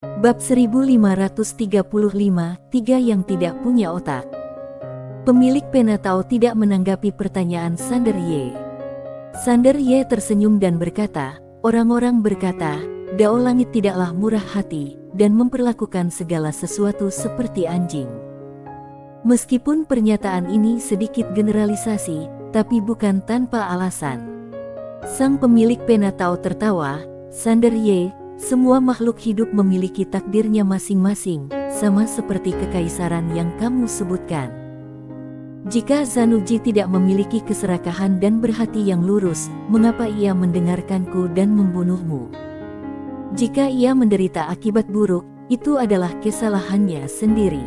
Bab 1535, Tiga yang tidak punya otak. Pemilik pena Tao tidak menanggapi pertanyaan Sander Ye. Sander Ye tersenyum dan berkata, orang-orang berkata, Dao Langit tidaklah murah hati, dan memperlakukan segala sesuatu seperti anjing. Meskipun pernyataan ini sedikit generalisasi, tapi bukan tanpa alasan. Sang pemilik pena Tao tertawa, Sander Ye, semua makhluk hidup memiliki takdirnya masing-masing, sama seperti kekaisaran yang kamu sebutkan. Jika Zanuji tidak memiliki keserakahan dan berhati yang lurus, mengapa ia mendengarkanku dan membunuhmu? Jika ia menderita akibat buruk, itu adalah kesalahannya sendiri.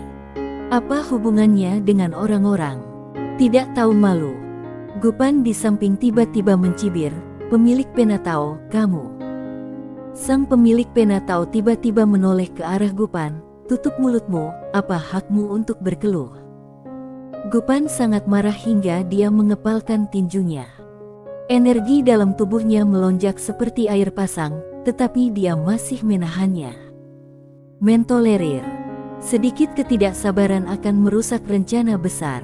Apa hubungannya dengan orang-orang? Tidak tahu malu. Gupan di samping tiba-tiba mencibir, pemilik pena Tao, kamu. Sang pemilik pena Tao tiba-tiba menoleh ke arah Gupan, tutup mulutmu, apa hakmu untuk berkeluh? Gupan sangat marah hingga dia mengepalkan tinjunya. Energi dalam tubuhnya melonjak seperti air pasang, tetapi dia masih menahannya. Mentolerir. Sedikit ketidaksabaran akan merusak rencana besar.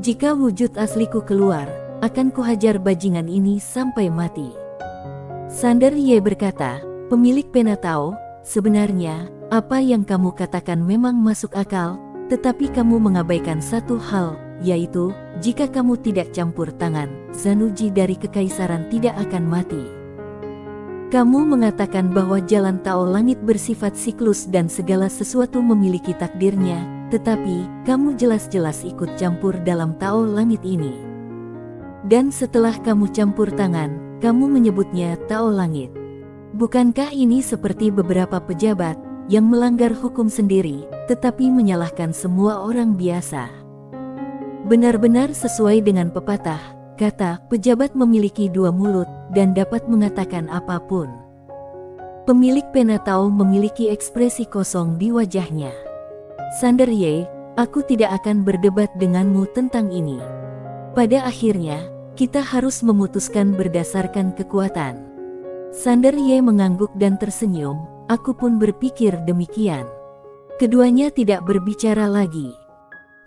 Jika wujud asliku keluar, akan kuhajar bajingan ini sampai mati. Sander Ye berkata, pemilik pena Tao, sebenarnya, apa yang kamu katakan memang masuk akal, tetapi kamu mengabaikan satu hal, yaitu, jika kamu tidak campur tangan, Zanuji dari kekaisaran tidak akan mati. Kamu mengatakan bahwa jalan Tao Langit bersifat siklus dan segala sesuatu memiliki takdirnya, tetapi, kamu jelas-jelas ikut campur dalam Tao Langit ini. Dan setelah kamu campur tangan, kamu menyebutnya Tao Langit. Bukankah ini seperti beberapa pejabat yang melanggar hukum sendiri, tetapi menyalahkan semua orang biasa? Benar-benar sesuai dengan pepatah, kata pejabat memiliki dua mulut dan dapat mengatakan apapun. Pemilik pena Tao memiliki ekspresi kosong di wajahnya. Sander Ye, aku tidak akan berdebat denganmu tentang ini. Pada akhirnya, kita harus memutuskan berdasarkan kekuatan. Sander Ye mengangguk dan tersenyum, aku pun berpikir demikian. Keduanya tidak berbicara lagi.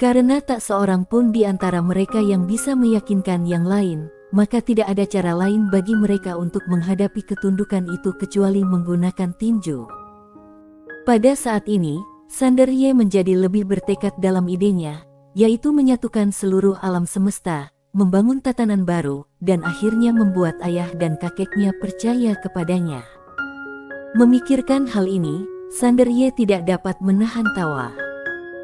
Karena tak seorang pun di antara mereka yang bisa meyakinkan yang lain, maka tidak ada cara lain bagi mereka untuk menghadapi ketundukan itu kecuali menggunakan tinju. Pada saat ini, Sander Ye menjadi lebih bertekad dalam idenya, yaitu menyatukan seluruh alam semesta, membangun tatanan baru, dan akhirnya membuat ayah dan kakeknya percaya kepadanya. Memikirkan hal ini, Sander Ye tidak dapat menahan tawa.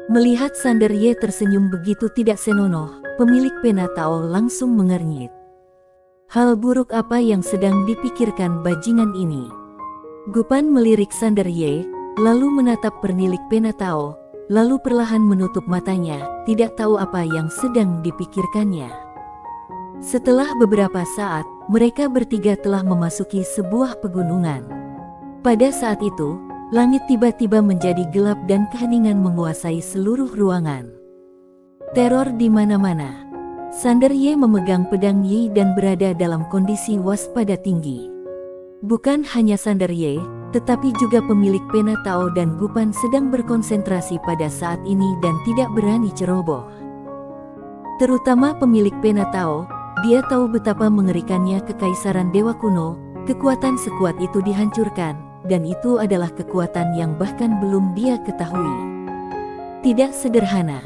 Melihat Sander Ye tersenyum begitu tidak senonoh, pemilik pena Tao langsung mengernyit. Hal buruk apa yang sedang dipikirkan bajingan ini? Gupan melirik Sander Ye, lalu menatap pemilik pena Tao, lalu perlahan menutup matanya, tidak tahu apa yang sedang dipikirkannya. Setelah beberapa saat, mereka bertiga telah memasuki sebuah pegunungan. Pada saat itu, langit tiba-tiba menjadi gelap dan keheningan menguasai seluruh ruangan. Teror di mana-mana. Sander Ye memegang pedang Yi dan berada dalam kondisi waspada tinggi. Bukan hanya Sander Ye, tetapi juga pemilik pena Tao dan Gupan sedang berkonsentrasi pada saat ini dan tidak berani ceroboh. Terutama pemilik pena Tao, dia tahu betapa mengerikannya kekaisaran Dewa Kuno, kekuatan sekuat itu dihancurkan, dan itu adalah kekuatan yang bahkan belum dia ketahui. Tidak sederhana.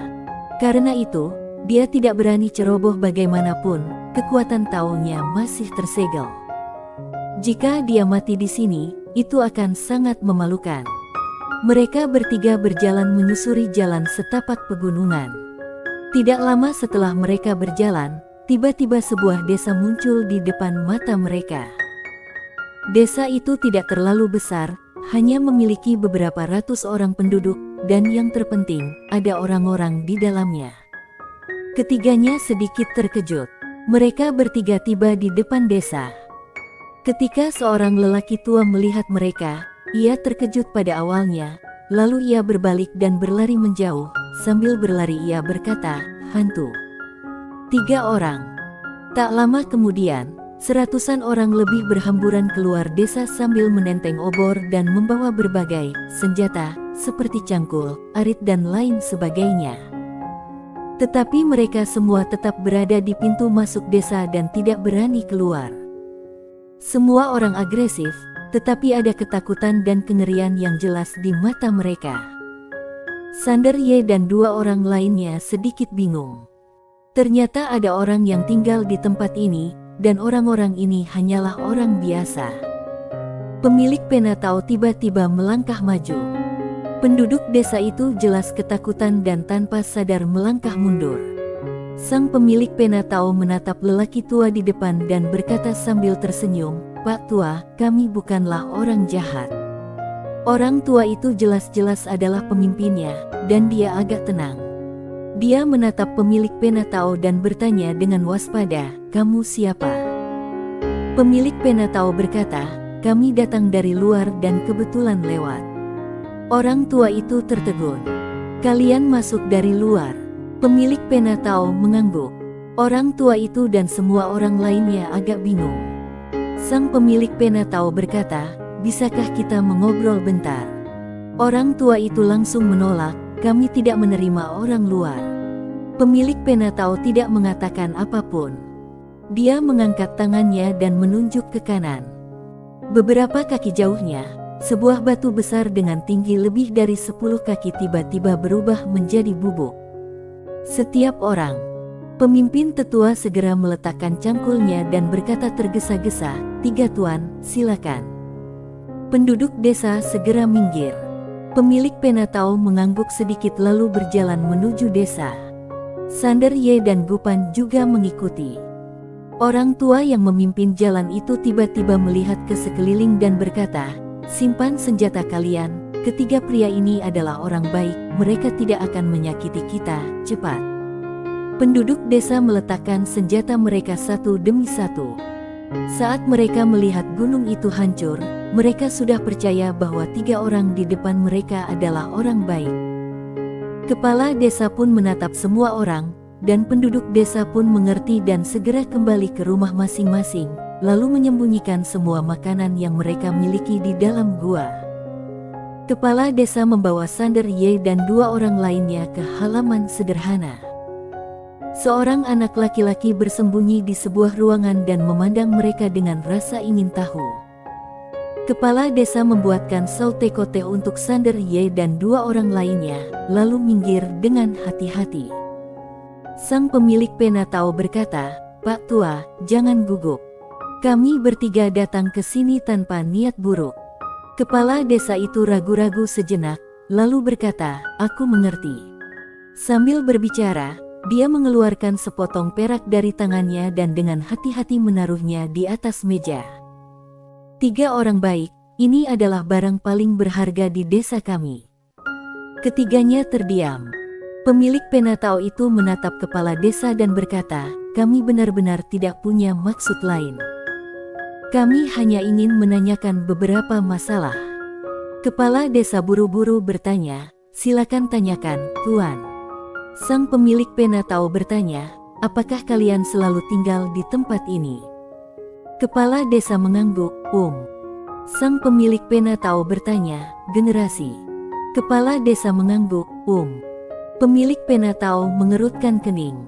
Karena itu, dia tidak berani ceroboh bagaimanapun, kekuatan Tao-nya masih tersegel. Jika dia mati di sini, itu akan sangat memalukan. Mereka bertiga berjalan menyusuri jalan setapak pegunungan. Tidak lama setelah mereka berjalan, tiba-tiba sebuah desa muncul di depan mata mereka. Desa itu tidak terlalu besar, hanya memiliki beberapa ratus orang penduduk, dan yang terpenting, ada orang-orang di dalamnya. Ketiganya sedikit terkejut. Mereka bertiga tiba di depan desa. Ketika seorang lelaki tua melihat mereka, ia terkejut pada awalnya, lalu ia berbalik dan berlari menjauh. Sambil berlari ia berkata, hantu. 3 orang. Tak lama kemudian, Seratusan orang lebih berhamburan keluar desa sambil menenteng obor dan membawa berbagai senjata seperti cangkul, arit dan lain sebagainya. Tetapi mereka semua tetap berada di pintu masuk desa dan tidak berani keluar. Semua orang agresif, tetapi ada ketakutan dan kengerian yang jelas di mata mereka. Sander Ye dan dua orang lainnya sedikit bingung. Ternyata ada orang yang tinggal di tempat ini, dan orang-orang ini hanyalah orang biasa. Pemilik pena Tao tiba-tiba melangkah maju. Penduduk desa itu jelas ketakutan dan tanpa sadar melangkah mundur. Sang pemilik pena Tao menatap lelaki tua di depan dan berkata sambil tersenyum, "Pak tua, kami bukanlah orang jahat." Orang tua itu jelas-jelas adalah pemimpinnya, dan dia agak tenang. Dia menatap pemilik pena Tao dan bertanya dengan waspada, "Kamu siapa?" Pemilik pena Tao berkata, "Kami datang dari luar dan kebetulan lewat." Orang tua itu tertegun. "Kalian masuk dari luar?" Pemilik pena Tao mengangguk. Orang tua itu dan semua orang lainnya agak bingung. Sang pemilik pena Tao berkata, "Bisakah kita mengobrol bentar?" Orang tua itu langsung menolak, "Kami tidak menerima orang luar." Pemilik pena Tao tidak mengatakan apapun. Dia mengangkat tangannya dan menunjuk ke kanan. Beberapa kaki jauhnya, sebuah batu besar dengan tinggi lebih dari 10 kaki tiba-tiba berubah menjadi bubuk. Setiap orang, pemimpin tetua segera meletakkan cangkulnya dan berkata tergesa-gesa, "Tiga tuan, silakan." Penduduk desa segera minggir. Pemilik pena Tao mengangguk sedikit lalu berjalan menuju desa. Sander Ye dan Gupan juga mengikuti. Orang tua yang memimpin jalan itu tiba-tiba melihat ke sekeliling dan berkata, "Simpan senjata kalian, ketiga pria ini adalah orang baik, mereka tidak akan menyakiti kita, cepat." Penduduk desa meletakkan senjata mereka satu demi satu. Saat mereka melihat gunung itu hancur, mereka sudah percaya bahwa tiga orang di depan mereka adalah orang baik. Kepala desa pun menatap semua orang, dan penduduk desa pun mengerti dan segera kembali ke rumah masing-masing, lalu menyembunyikan semua makanan yang mereka miliki di dalam gua. Kepala desa membawa Sander Ye dan dua orang lainnya ke halaman sederhana. Seorang anak laki-laki bersembunyi di sebuah ruangan dan memandang mereka dengan rasa ingin tahu. Kepala desa membuatkan saute-kote untuk Sander Ye dan dua orang lainnya, lalu minggir dengan hati-hati. Sang pemilik pena Tao berkata, "Pak tua, jangan gugup. Kami bertiga datang ke sini tanpa niat buruk." Kepala desa itu ragu-ragu sejenak, lalu berkata, "Aku mengerti." Sambil berbicara, dia mengeluarkan sepotong perak dari tangannya dan dengan hati-hati menaruhnya di atas meja. "Tiga orang baik, ini adalah barang paling berharga di desa kami." Ketiganya terdiam. Pemilik pena Tao itu menatap kepala desa dan berkata, "Kami benar-benar tidak punya maksud lain. Kami hanya ingin menanyakan beberapa masalah." Kepala desa buru-buru bertanya, "Silakan tanyakan, Tuan." Sang pemilik pena Tao bertanya, "Apakah kalian selalu tinggal di tempat ini?" Kepala desa mengangguk, Sang pemilik pena Tao bertanya, "Generasi?" Kepala desa mengangguk, Pemilik pena Tao mengerutkan kening.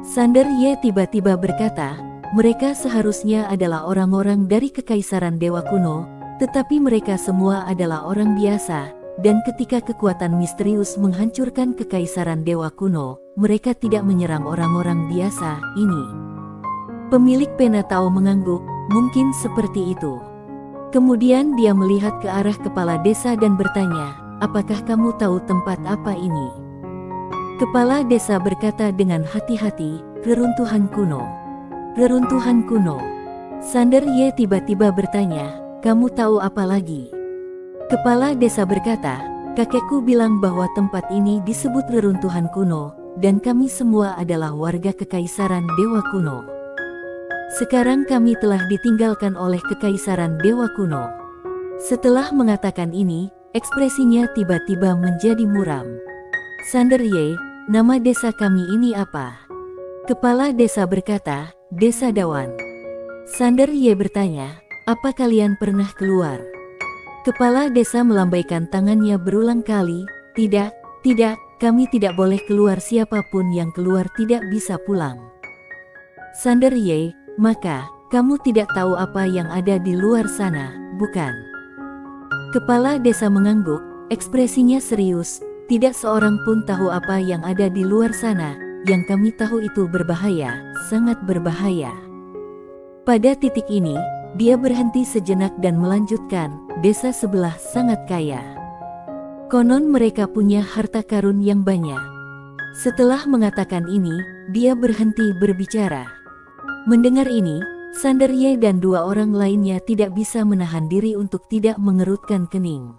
Sander Ye tiba-tiba berkata, "Mereka seharusnya adalah orang-orang dari Kekaisaran Dewa Kuno, tetapi mereka semua adalah orang biasa. Dan ketika kekuatan misterius menghancurkan Kekaisaran Dewa Kuno, mereka tidak menyerang orang-orang biasa ini." Pemilik pena Tao mengangguk, "Mungkin seperti itu." Kemudian dia melihat ke arah kepala desa dan bertanya, "Apakah kamu tahu tempat apa ini?" Kepala desa berkata dengan hati-hati, "Reruntuhan kuno." "Reruntuhan kuno." Sander Ye tiba-tiba bertanya, "Kamu tahu apa lagi?" Kepala desa berkata, "Kakekku bilang bahwa tempat ini disebut reruntuhan kuno, dan kami semua adalah warga Kekaisaran Dewa Kuno. Sekarang kami telah ditinggalkan oleh Kekaisaran Dewa Kuno." Setelah mengatakan ini, ekspresinya tiba-tiba menjadi muram. "Sander Ye, nama desa kami ini apa?" Kepala desa berkata, "Desa Dawan." Sander Ye bertanya, apa kalian pernah keluar? Kepala desa melambaikan tangannya berulang kali, tidak, tidak, kami tidak boleh keluar, siapapun yang keluar tidak bisa pulang. Sander Ye, maka, kamu tidak tahu apa yang ada di luar sana, bukan? Kepala desa mengangguk, ekspresinya serius, tidak seorang pun tahu apa yang ada di luar sana, yang kami tahu itu berbahaya, sangat berbahaya. Pada titik ini, dia berhenti sejenak dan melanjutkan, desa sebelah sangat kaya. Konon mereka punya harta karun yang banyak. Setelah mengatakan ini, dia berhenti berbicara. Mendengar ini, Sander Ye dan dua orang lainnya tidak bisa menahan diri untuk tidak mengerutkan kening.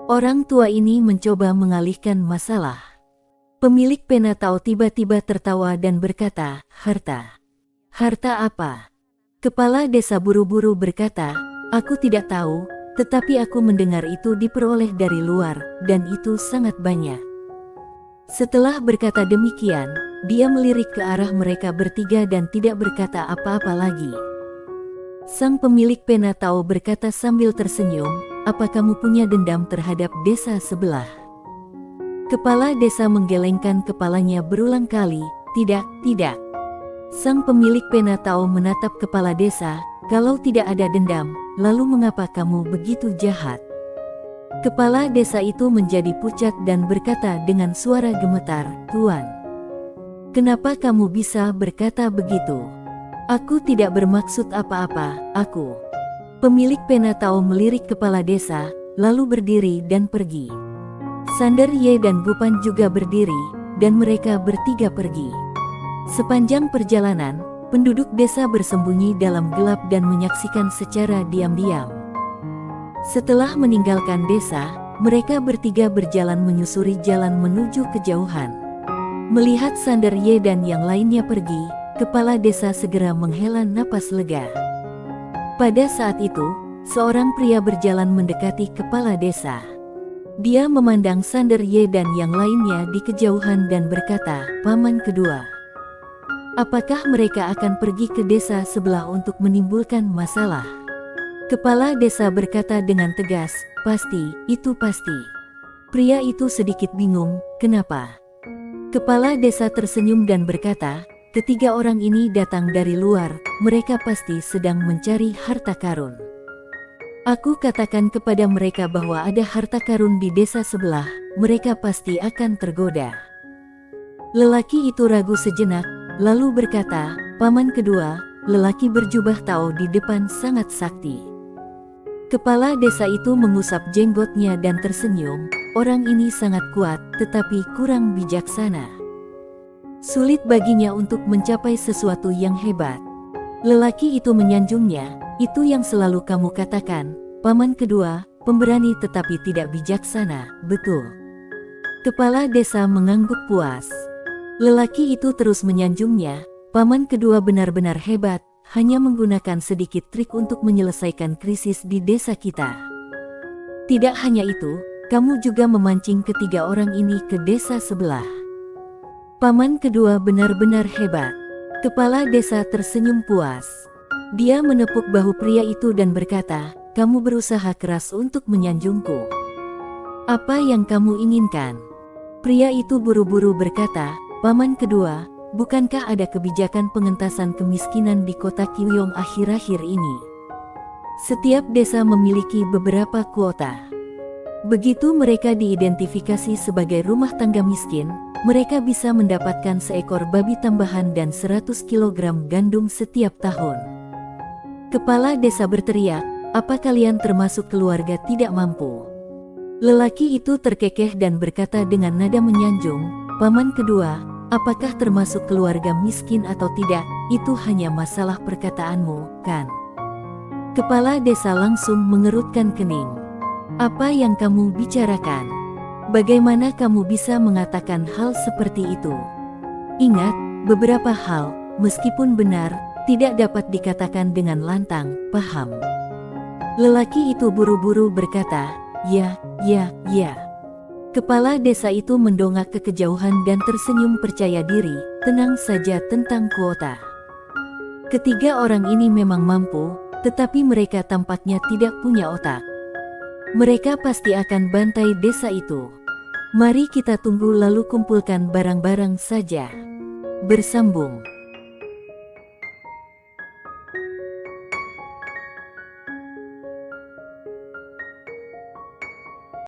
Orang tua ini mencoba mengalihkan masalah. Pemilik pena Tao tiba-tiba tertawa dan berkata, harta. Harta apa? Kepala desa buru-buru berkata, aku tidak tahu, tetapi aku mendengar itu diperoleh dari luar, dan itu sangat banyak. Setelah berkata demikian, dia melirik ke arah mereka bertiga dan tidak berkata apa-apa lagi. Sang pemilik pena Tao berkata sambil tersenyum, apa kamu punya dendam terhadap desa sebelah? Kepala desa menggelengkan kepalanya berulang kali, tidak, tidak. Sang pemilik pena Tao menatap kepala desa, kalau tidak ada dendam, lalu mengapa kamu begitu jahat? Kepala desa itu menjadi pucat dan berkata dengan suara gemetar, Tuan. Kenapa kamu bisa berkata begitu? Aku tidak bermaksud apa-apa, aku. Pemilik pena Tao melirik kepala desa, lalu berdiri dan pergi. Sander Ye dan Gupan juga berdiri, dan mereka bertiga pergi. Sepanjang perjalanan, penduduk desa bersembunyi dalam gelap dan menyaksikan secara diam-diam. Setelah meninggalkan desa, mereka bertiga berjalan menyusuri jalan menuju kejauhan. Melihat Sander Ye dan yang lainnya pergi, kepala desa segera menghela napas lega. Pada saat itu, seorang pria berjalan mendekati kepala desa. Dia memandang Sander Ye dan yang lainnya di kejauhan dan berkata, Paman kedua. Apakah mereka akan pergi ke desa sebelah untuk menimbulkan masalah? Kepala desa berkata dengan tegas, pasti, itu pasti. Pria itu sedikit bingung, kenapa? Kepala desa tersenyum dan berkata, ketiga orang ini datang dari luar, mereka pasti sedang mencari harta karun. Aku katakan kepada mereka bahwa ada harta karun di desa sebelah, mereka pasti akan tergoda. Lelaki itu ragu sejenak, lalu berkata, Paman kedua, lelaki berjubah Tao di depan sangat sakti. Kepala desa itu mengusap jenggotnya dan tersenyum, orang ini sangat kuat, tetapi kurang bijaksana. Sulit baginya untuk mencapai sesuatu yang hebat. Lelaki itu menyanjungnya, itu yang selalu kamu katakan, Paman kedua, pemberani tetapi tidak bijaksana, betul. Kepala desa mengangguk puas. Lelaki itu terus menyanjungnya, Paman kedua benar-benar hebat, hanya menggunakan sedikit trik untuk menyelesaikan krisis di desa kita. Tidak hanya itu, kamu juga memancing ketiga orang ini ke desa sebelah. Paman kedua benar-benar hebat. Kepala desa tersenyum puas. Dia menepuk bahu pria itu dan berkata, kamu berusaha keras untuk menyanjungku. Apa yang kamu inginkan? Pria itu buru-buru berkata, Paman kedua, bukankah ada kebijakan pengentasan kemiskinan di kota Kyuyong akhir-akhir ini? Setiap desa memiliki beberapa kuota. Begitu mereka diidentifikasi sebagai rumah tangga miskin, mereka bisa mendapatkan seekor babi tambahan dan 100 kg gandum setiap tahun. Kepala desa berteriak, apa kalian termasuk keluarga tidak mampu? Lelaki itu terkekeh dan berkata dengan nada menyanjung, Paman kedua, apakah termasuk keluarga miskin atau tidak, itu hanya masalah perkataanmu, kan? Kepala desa langsung mengerutkan kening. Apa yang kamu bicarakan? Bagaimana kamu bisa mengatakan hal seperti itu? Ingat, beberapa hal, meskipun benar, tidak dapat dikatakan dengan lantang, paham? Lelaki itu buru-buru berkata, ya. Kepala desa itu mendongak ke kejauhan dan tersenyum percaya diri, tenang saja tentang kuota. Ketiga orang ini memang mampu, tetapi mereka tampaknya tidak punya otak. Mereka pasti akan bantai desa itu. Mari kita tunggu lalu kumpulkan barang-barang saja. Bersambung.